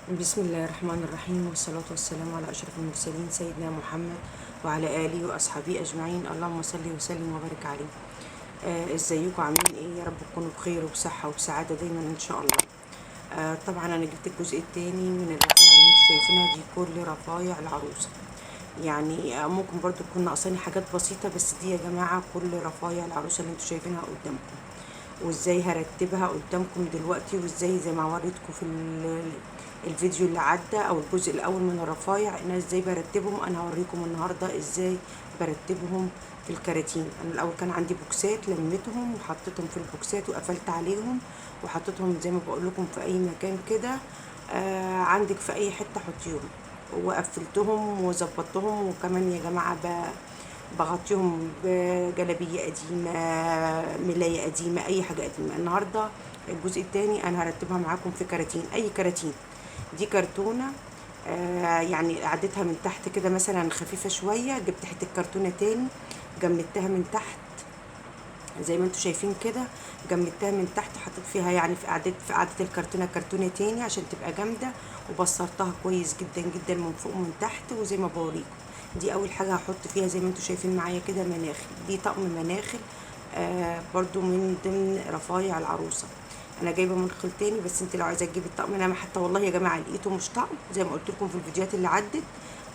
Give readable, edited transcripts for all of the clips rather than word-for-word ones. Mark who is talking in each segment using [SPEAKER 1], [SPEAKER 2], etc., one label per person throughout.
[SPEAKER 1] بسم الله الرحمن الرحيم، والصلاة والسلام على أشرف المرسلين سيدنا محمد وعلى آله وأصحابه أجمعين. اللهم صل وسلم وبارك عليه. ازيكم عاملين ايه؟ يا رب تكونوا بخير وبصحة وبسعادة دايما ان شاء الله. طبعا انا جبت الجزء التاني من الرفايع اللي انتوا شايفينها دي، كل رفايع العروسة. يعني ممكن برضو تكون ناقصاني حاجات بسيطة، بس دي يا جماعة كل رفايع العروسة اللي انتوا شايفينها قدامكم. وازاي هرتبها قدامكم دلوقتي، وازاي زي ما وريتكم في الفيديو اللي عدى او الجزء الاول من الرفايع، انا ازاي برتبهم. انا هوريكم النهارده ازاي برتبهم في الكراتين. انا الاول كان عندي بوكسات، لميتهم وحطيتهم في البوكسات وقفلت عليهم وحطيتهم زي ما بقول لكم في اي مكان كده. عندك في اي حته حطيهم، وقفلتهم وظبطتهم. وكمان يا جماعه بغطيهم بجلابيه قديمه، ملايه قديمه، اي حاجه قديمه. النهارده الجزء الثاني انا هرتبها معاكم في كراتين، اي كراتين. دي كرتونه يعني قعدتها من تحت كده مثلا خفيفه شويه، جبت حته كرتونه تاني جمدتها من تحت زي ما انتوا شايفين كده. جمدتها من تحت، حطيت فيها يعني في قعدة الكرتونة كرتونة تاني عشان تبقى جامدة، وبصرتها كويس جدا جدا من فوق ومن تحت. وزي ما بوريكم، دي اول حاجة هحط فيها زي ما انتوا شايفين معايا كده مناخل. دي طقم مناخل برضو من ضمن رفايع العروسة. انا جايبه منخل تاني، بس انت لو عايزه تجيبي الطقم، انا حتى والله يا جماعه لقيته مش طقم زي ما قلت لكم في الفيديوهات اللي عدت،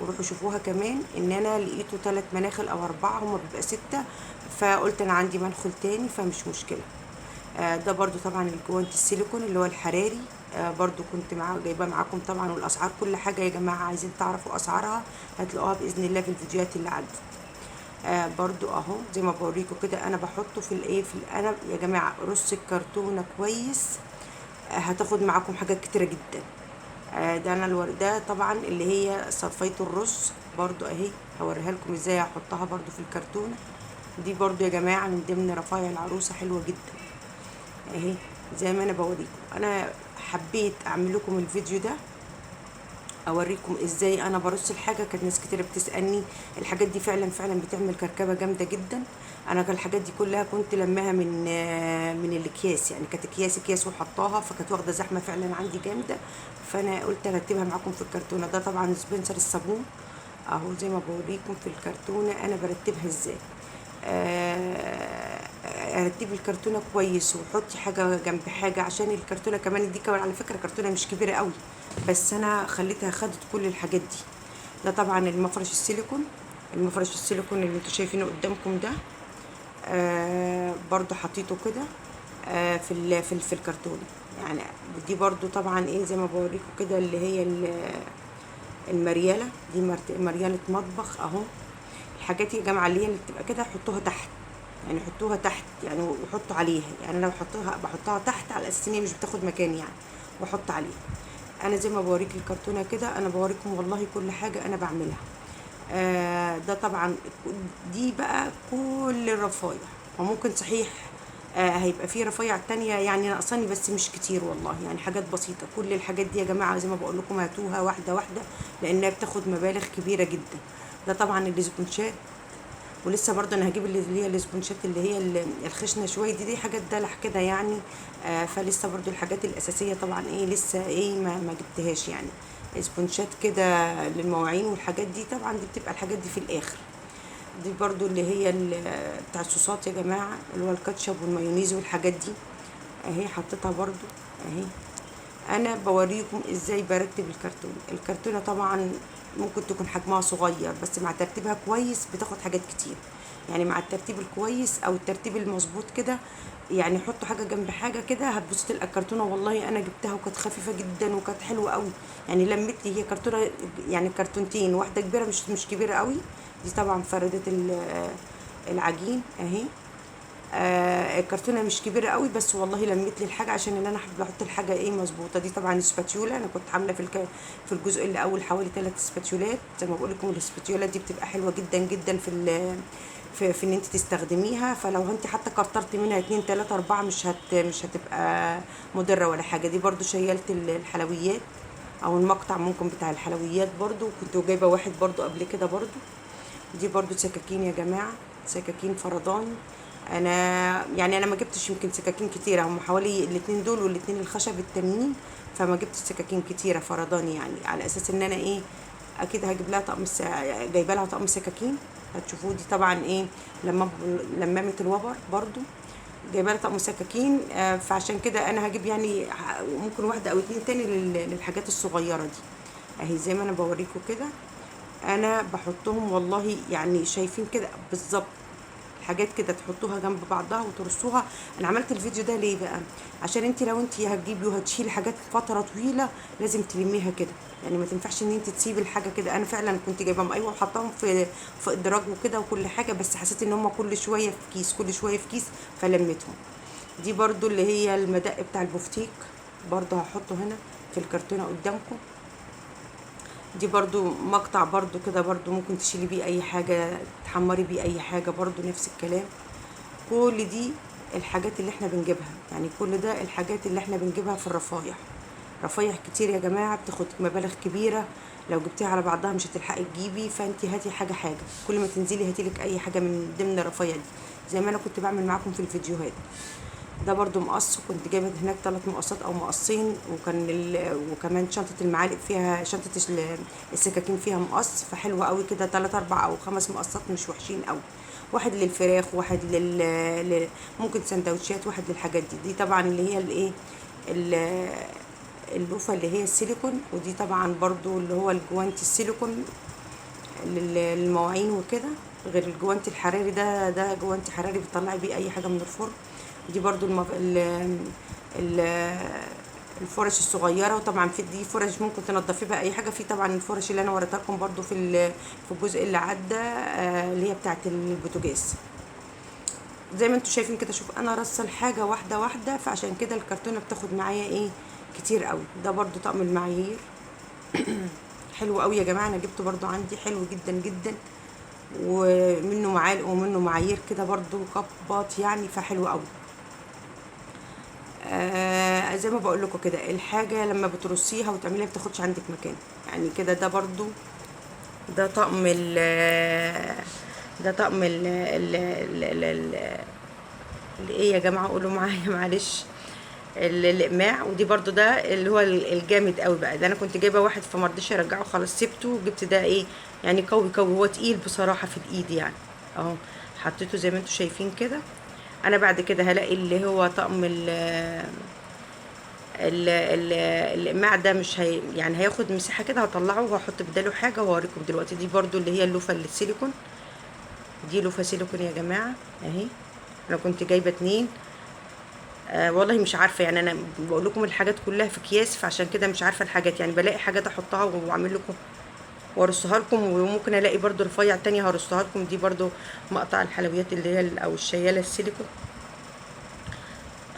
[SPEAKER 1] وروحوا شوفوها كمان، ان انا لقيته 3 مناخل او 4، هما بيبقى 6. فقلت انا عندي منخل تاني فمش مشكله. ده برضو طبعا الجوانت السيليكون اللي هو الحراري. برضو كنت جايباه معاكم طبعا، والاسعار كل حاجه يا جماعه عايزين تعرفوا اسعارها هتلاقوها باذن الله في الفيديوهات اللي عدت. برضو اهو زي ما بوريكم كده، انا بحطه في الايه انا يا جماعه رص الكرتونه كويس. هتاخد معاكم حاجات كتيره جدا. ده انا ده طبعا اللي هي صفايه الرز برضو اهي، هوريها لكم ازاي هحطها برضو في الكرتونه. دي برضو يا جماعه من ضمن رفايع العروسه، حلوه جدا اهي زي ما انا بوريكم. انا حبيت اعمل لكم الفيديو ده اوريكم ازاي انا برص الحاجه. كانت ناس كتير بتسالني، الحاجات دي فعلا فعلا بتعمل كركبه جامده جدا. انا كان الحاجات دي كلها كنت لماها من الاكياس، يعني كانت اكياس وحطاها، فكانت واخده زحمه فعلا عندي جامده. فانا قلت ارتبها معاكم في الكرتونه. ده طبعا سبنسر الصابون اهو زي ما بوريكم في الكرتونه انا برتبها ازاي. رتبي الكرتونه كويس، وحطي حاجه جنب حاجه عشان الكرتونه كمان. دي كمان على فكره كرتونه مش كبيره قوي، بس انا خليتها خدت كل الحاجات دي. ده طبعا المفرش السيليكون. المفرش السيليكون اللي انتوا شايفينه قدامكم ده برضو حطيته كده في الكرتونه يعني. دي برضو طبعا ايه زي ما بوريكم كده، اللي هي المرياله دي، مرياله مطبخ اهو. الحاجات يا جماعه اللي هي اللي بتبقى كده حطوها تحت، يعني حطوها تحت يعني، وحطوا عليها. يعني انا بحطها تحت على اساس ان هي مش بتاخد مكان يعني، واحط عليها. انا زي ما بوريك الكرتونه كده، انا بوريكم والله كل حاجه انا بعملها. ده طبعا دي بقى كل الرفايع. وممكن صحيح هيبقى في رفايع تانية يعني ناقصاني، بس مش كتير والله، يعني حاجات بسيطة. كل الحاجات دي يا جماعة زي ما بقول لكم هاتوها واحدة واحدة، لأنها بتاخد مبالغ كبيرة جدا. ده طبعا الاسبونشات. ولسه برضه انا هجيب اللي هي الاسبونشات اللي هي الخشنه شويه دي حاجات دلع كده يعني. فلسه برضه الحاجات الاساسيه طبعا ايه لسه ايه ما جبتهاش يعني. اسبونشات كده للمواعين والحاجات دي، طبعا دي بتبقى الحاجات دي في الاخر. دي برضو اللي هي بتاع الصوصات يا جماعه، اللي هو الكاتشب والمايونيز والحاجات دي اهي حطيتها برضو اهي. انا بوريكم ازاي برتب الكرتونه طبعا ممكن تكون حجمها صغير، بس مع ترتيبها كويس بتاخد حاجات كتير. يعني مع الترتيب الكويس او الترتيب المظبوط كده، يعني حطوا حاجه جنب حاجه كده هتبص تلقى الكرتونه. والله انا جبتها وكانت خفيفه جدا وكانت حلوه قوي. يعني لمت لي هي كرتونه يعني كرتونتين، واحده كبيره مش كبيره قوي. دي طبعا فردت العجين اهي. الكرتونه مش كبيره قوي، بس والله لميت لي الحاجه عشان ان انا حابه احط الحاجه ايه مظبوطه. دي طبعا سباتيولا، انا كنت عامله في الجزء اللي اول حوالي 3 سباتيولات. زي ما بقول لكم السباتيولا دي بتبقى حلوه جدا جدا في ان انت تستخدميها. فلو انت حتى كترتي منها 2 3 4 مش هتبقى مضره ولا حاجه. دي برضو شيلت الحلويات او المقطع ممكن بتاع الحلويات، برضو كنت جايبه واحد برضو قبل كده برضو. دي برضو سكاكين يا جماعة، سكاكين فردان. انا يعني انا ما جبتش يمكن سكاكين كتيرة، هم حوالي الاتنين دول والاتنين الخشب التانيين فما جبت سكاكين كتيره فرداني، يعني على اساس ان انا ايه اكيد هجيب لها طقم جايبه لها طقم سكاكين. هتشوفوه دي طبعا ايه لمامه الوبر برضو جايبه لها طقم سكاكين. فعشان كده انا هجيب يعني ممكن واحده او اتنين تاني للحاجات الصغيره دي اهي زي ما انا بوريكم كده. انا بحطهم والله يعني شايفين كده بالظبط حاجات كده تحطوها جنب بعضها وترصوها. انا عملت الفيديو ده ليه بقى؟ عشان انت لو انت هتجيبي وهتشيلي حاجات فتره طويله لازم تلميها كده، يعني ما تنفعش ان انت تسيبي الحاجه كده. انا فعلا كنت جايباهم ايوه وحطاهم في ادراج وكده وكل حاجه، بس حسيت ان هم كل شويه في كيس كل شويه في كيس فلميتهم. دي برضو اللي هي المدق بتاع البفتيك، برضو هحطه هنا في الكرتونه قدامكم. دي برضو مقطع برضو كده، برضو ممكن تشيلي بيه اي حاجة، تحمري بيه اي حاجة، برضو نفس الكلام. كل دي الحاجات اللي احنا بنجيبها، يعني كل ده الحاجات اللي احنا بنجيبها في الرفايح. رفايح كتير يا جماعة بتاخد مبالغ كبيرة، لو جبتيها على بعضها مش هتلحقي تجيبي، فانتي هاتي حاجة حاجة، كل ما تنزلي هاتيلك اي حاجة من ضمن الرفايح دي زي ما انا كنت بعمل معاكم في الفيديوهات. ده برضو مقص، كنت جايبه هناك 3 مقصات او مقصين، وكمان شنطه المعالق فيها، شنطه السكاكين فيها مقص، فحلوه قوي كده 3 4 او 5 مقصات مش وحشين قوي. واحد للفراخ، واحد ممكن سندوتشات، واحد للحاجات دي طبعا اللي هي الايه اللوفه اللي هي السيليكون، ودي طبعا برضو اللي هو الجوانتي السيليكون للمواعين وكده، غير الجوانتي الحراري ده جوانتي حراري بتطلعي بيه اي حاجه من الفرن. دي برضو ال... الفرش الصغيره، وطبعا في دي فرش ممكن تنضفي بها اي حاجه. في طبعا الفرش اللي انا وريتها لكم برضو في الجزء اللي عدى اللي هي بتاعه البوتاجاز. زي ما انتم شايفين كده، شوف انا رصه الحاجه واحده واحده، فعشان كده الكرتونه بتاخد معايا ايه كتير قوي. ده برضو طقم المعايير حلو قوي يا جماعه، انا جبته برضو عندي حلو جدا جدا، ومنه معالق ومنه معايير كده برضو كبات يعني، فحلو قوي. زي ما بقول لكم كده الحاجه لما بترصيها وتعمليها بتاخدش عندك مكان يعني كده. ده برضو ده طقم ال ده طقم ايه يا جماعه قولوا معايا معلش، الاقماع. ودي برضو ده اللي هو الجامد قوي بقى، ده انا كنت جايبه واحد فمرضيش ارجعه خلاص سبته، وجبت ده ايه يعني قوي قوي، هو تقيل بصراحه في الايد يعني اهو. حطيته زي ما انتم شايفين كده. انا بعد كده هلاقي اللي هو طقم الاقماع ده مش يعني هياخد مساحه كده، هطلعه وهحط بداله حاجه وهوريكم دلوقتي. دي برضو اللي هي اللوفه السيليكون، دي لوفه سيليكون يا جماعه اهي. انا كنت جايبه 2. والله مش عارفه يعني، انا بقول لكم الحاجات كلها في اكياس، فعشان كده مش عارفه الحاجات يعني، بلاقي حاجات احطها واعمل لكم وارصها لكم، وممكن الاقي برضو رفيع تانية هرصها لكم. دي برضو مقطع الحلويات اللي هي او الشياله السيليكون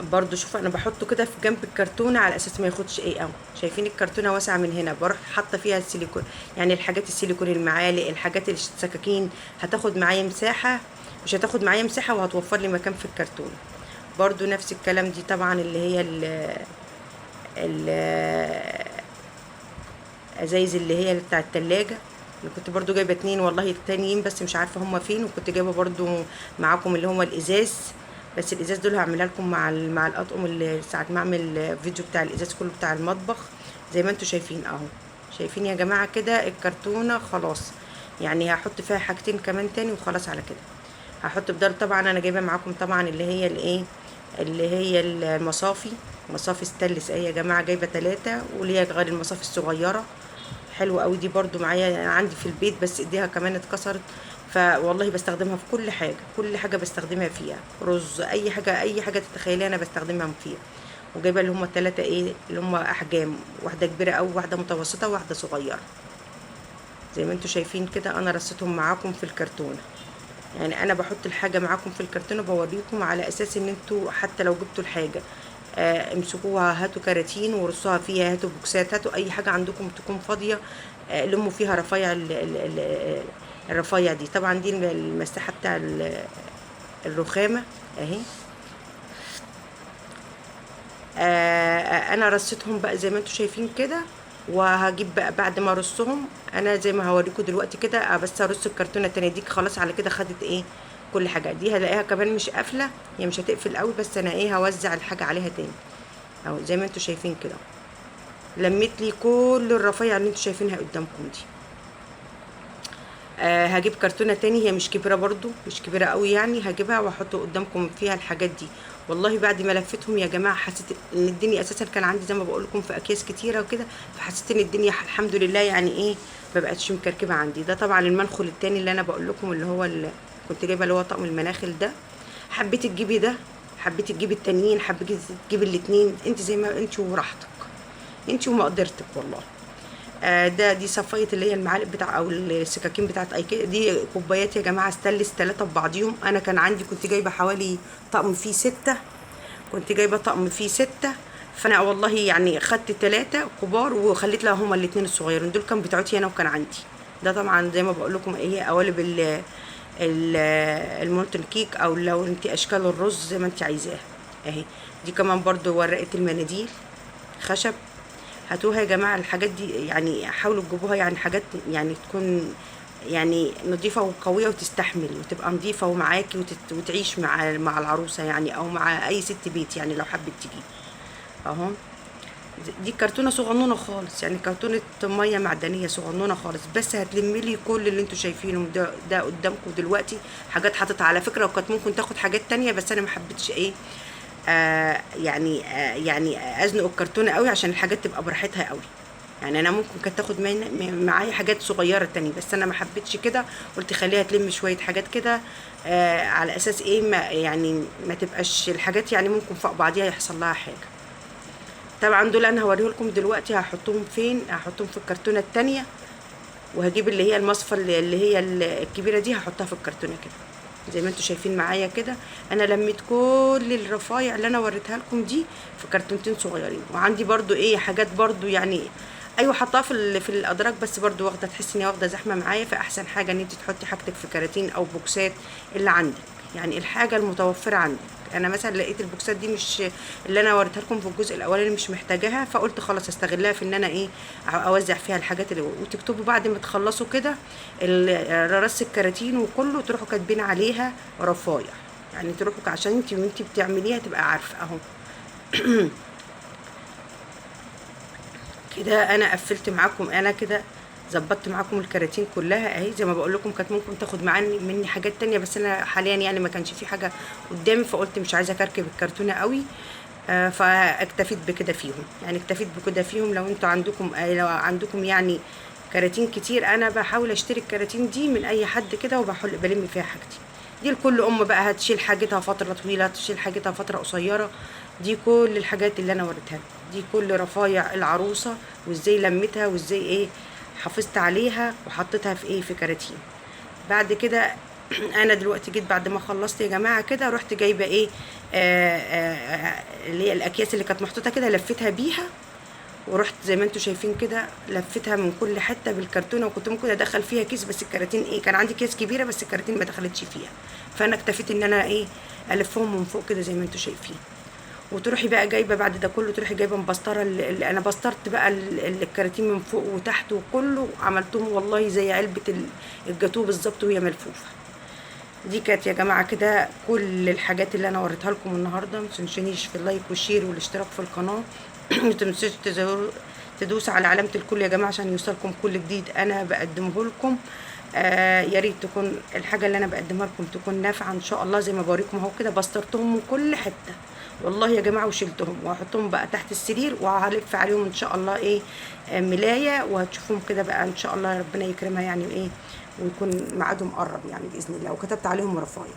[SPEAKER 1] برضو. شوف انا بحطه كده في جنب الكرتونه على اساس ما ياخدش ايه قوي. شايفين الكرتونه واسعه من هنا، بروح حاطه فيها السيليكون، يعني الحاجات السيليكون، المعالق، الحاجات السكاكين هتاخد معايا مساحه، مش هتاخد معايا مساحه وهتوفر لي مكان في الكرتونه. برضو نفس الكلام. دي طبعا اللي هي ال ازايز اللي هي بتاع التلاجة، اللي كنت برضو جايبه 2 والله التانيين بس مش عارفه هما فين. وكنت جايبه برضو معاكم اللي هما الازاز، بس الازاز دول هعملها لكم مع الاطقم اللي ساعه ما اعمل فيديو بتاع الازاز كله بتاع المطبخ. زي ما انتم شايفين اهو. شايفين يا جماعه كده الكرتونه خلاص، يعني هحط فيها حاجتين كمان تاني وخلاص على كده. هحط بدل طبعا انا جايبه معاكم طبعا اللي هي الايه اللي هي المصافي، مصافي ستانلس ايه يا جماعه، جايبه 3 واللي هي غير المصافي الصغيره. حلوه قوي دي برضو معايا عندي في البيت، بس ايديها كمان اتكسرت، فوالله بستخدمها في كل حاجه، كل حاجه بستخدمها فيها، رز، اي حاجه اي حاجه تتخيليها انا بستخدمها فيها. وجايبه اللي هم الثلاثه ايه اللي هم احجام، واحده كبيره او واحده متوسطه وواحده صغيره. زي ما انتم شايفين كده انا رصيتهم معاكم في الكرتونه. يعني انا بحط الحاجه معاكم في الكرتونه بوريكم على اساس ان انتوا حتى لو جبتوا الحاجه امسكوها، هاتوا كراتين ورصوها فيها، هاتوا بوكسات، هاتوا اي حاجه عندكم تكون فاضيه لموا فيها رفايع الرفايع دي. طبعا دي المساحه بتاع الرخامه اهي. انا رصيتهم بقى زي ما انتم شايفين كده، وهجيب بقى بعد ما ارصهم انا زي ما هوريكم دلوقتي كده، بس ارص الكرتونه التانية دي خلاص على كده خدت ايه كل حاجه. دي هلاقيها كمان مش قافله، هي مش هتقفل قوي، بس انا ايه هوزع الحاجه عليها تاني اهو زي ما انتم شايفين كده. لميت لي كل الرفايع اللي انتوا شايفينها قدامكم دي. هجيب كرتونه تاني، هي مش كبيره برضو، مش كبيره قوي يعني، هجيبها واحط قدامكم فيها الحاجات دي. والله بعد ما لفتهم يا جماعه حسيت ان الدنيا اساسا كان عندي زي ما بقول لكم في اكياس كتيره وكده، فحسيت ان الدنيا الحمد لله يعني ايه ما بقتش مكركبه عندي. ده طبعا المنخل التاني اللي انا بقول لكم اللي هو اللي كنت جايبه، اللي هو طقم المناخل ده. حبيت تجيبي ده، حبيت تجيبي التانيين، حبيت تجيبي الاتنين، انت زي ما انت وراحتك، انت ومقدرتك والله. دي صفايه اللي هي المعالق بتاع او السكاكين بتاعت ايكيا. دي كوبايات يا جماعه ستانلس 3 ببعضيهم. انا كان عندي كنت جايبه حوالي طقم فيه 6، كنت جايبه طقم فيه 6. فانا والله يعني خدت 3 كبار وخليت لها هما الاتنين الصغيرين دول، كان بتوعتي انا وكان عندي. ده طبعا زي ما بقول لكم ايه قوالب المولتن كيك، او لو انت اشكال الرز زي ما انت عايزاها اهي. دي كمان برضو ورقه المناديل خشب. هاتوها يا جماعه الحاجات دي، يعني حاولوا تجيبوها، يعني حاجات يعني تكون يعني نظيفه وقويه وتستحمل وتبقى نظيفه ومعاكي وتعيش مع العروسه يعني، او مع اي ست بيت يعني لو حبت تجيب اهو. دي كرتونه صغنونه خالص، يعني كرتونه ميه معدنيه صغنونه خالص، بس هتلمي لي كل اللي انتوا شايفينه ده قدامكم دلوقتي. حاجات حاططها على فكره، وكانت ممكن تاخد حاجات تانية بس انا ما حبيتش ايه يعني ازنق الكرتونه قوي عشان الحاجات تبقى براحتها قوي. يعني انا ممكن كانت تاخد معايا حاجات صغيره تانية، بس انا ما حبيتش كده، قلت خليها تلم شويه حاجات كده على اساس ايه ما يعني ما تبقاش الحاجات يعني ممكن فوق بعضيها يحصل لها حاجه. طبعا دول انا هوريه لكم دلوقتي هحطهم فين، هحطهم في الكرتونه التانية، وهجيب اللي هي المصفى اللي هي الكبيره دي هحطها في الكرتونه كده زي ما انتوا شايفين معايا كده. انا لميت كل الرفايع اللي انا وريتها لكم دي في كرتونتين صغيرين. وعندي برضو ايه حاجات برضو يعني ايوه حطها في الادراج، بس برضو واخده تحس ان هي واخده زحمه معايا، فاحسن حاجه ان انت تحطي حاجتك في كراتين او بوكسات اللي عندك، يعني الحاجه المتوفره عندك. انا مثلا لقيت البوكسات دي مش اللي انا وريتها لكم في الجزء الاولاني مش محتاجاها، فقلت خلاص استغلها في ان انا ايه اوزع فيها الحاجات اللي. وتكتبوا بعد ما تخلصوا كده رص الكراتين وكله تروحوا كاتبين عليها رفايع، يعني تروحوا عشان انت وانت بتعمليها تبقى عارفه اهو. كده انا قفلت معاكم، انا كده ظبطت معاكم الكراتين كلها اهي. زي ما بقول لكم كانت ممكن تاخد مني حاجات تانية، بس انا حاليا يعني ما كانش في حاجه قدامي، فقلت مش عايزه اكركب الكرتونه قوي. فاكتفيت بكده فيهم، يعني اكتفيت بكده فيهم. لو انتوا عندكم لو عندكم يعني كراتين كتير، انا بحاول اشتري الكراتين دي من اي حد كده وبحل بلم فيها حاجتي. دي لكل ام بقى هتشيل حاجتها فتره طويله، تشيل حاجتها فتره قصيره. دي كل الحاجات اللي انا وريتها لكم، دي كل رفايع العروسه وازاي لميتها وازاي ايه حافظت عليها وحطيتها في ايه في كراتين. بعد كده انا دلوقتي جيت بعد ما خلصت يا جماعه كده، رحت جايبه ايه اللي هي الاكياس اللي كانت محطوطه كده، لفتها بيها ورحت زي ما انتوا شايفين كده لفتها من كل حته بالكرتونه. وكنت ممكن ادخل فيها كيس، بس الكراتين ايه كان عندي كيس كبيره بس الكراتين ما دخلتش فيها، فانا اكتفيت ان انا ايه الفهم من فوق كده زي ما انتوا شايفين. وتروحي بقى جايبه بعد ده كله، تروحي جايبه مبسطره اللي انا بسطرت بقى الكراتين من فوق وتحت وكله عملتهم والله زي علبه الجاتوه بالظبط وهي ملفوفه. دي كانت يا جماعه كده كل الحاجات اللي انا وريتها لكم النهارده. ما تنسونيش في اللايك والشير والاشتراك في القناه. ما تنسوش تدوسوا على علامه الكل يا جماعه عشان يوصلكم كل جديد انا بقدمه لكم. يا ريت تكون الحاجه اللي انا بقدمها لكم تكون نافعه ان شاء الله. زي ما بوريكم اهو كده بسطرتهم من كل حته والله يا جماعه، وشلتهم وهحطهم بقى تحت السرير وهلف عليهم ان شاء الله ايه ملايه، وهتشوفهم كده بقى ان شاء الله ربنا يكرمها يعني ايه، ويكون ميعادهم قرب يعني باذن الله، وكتبت عليهم رفايع.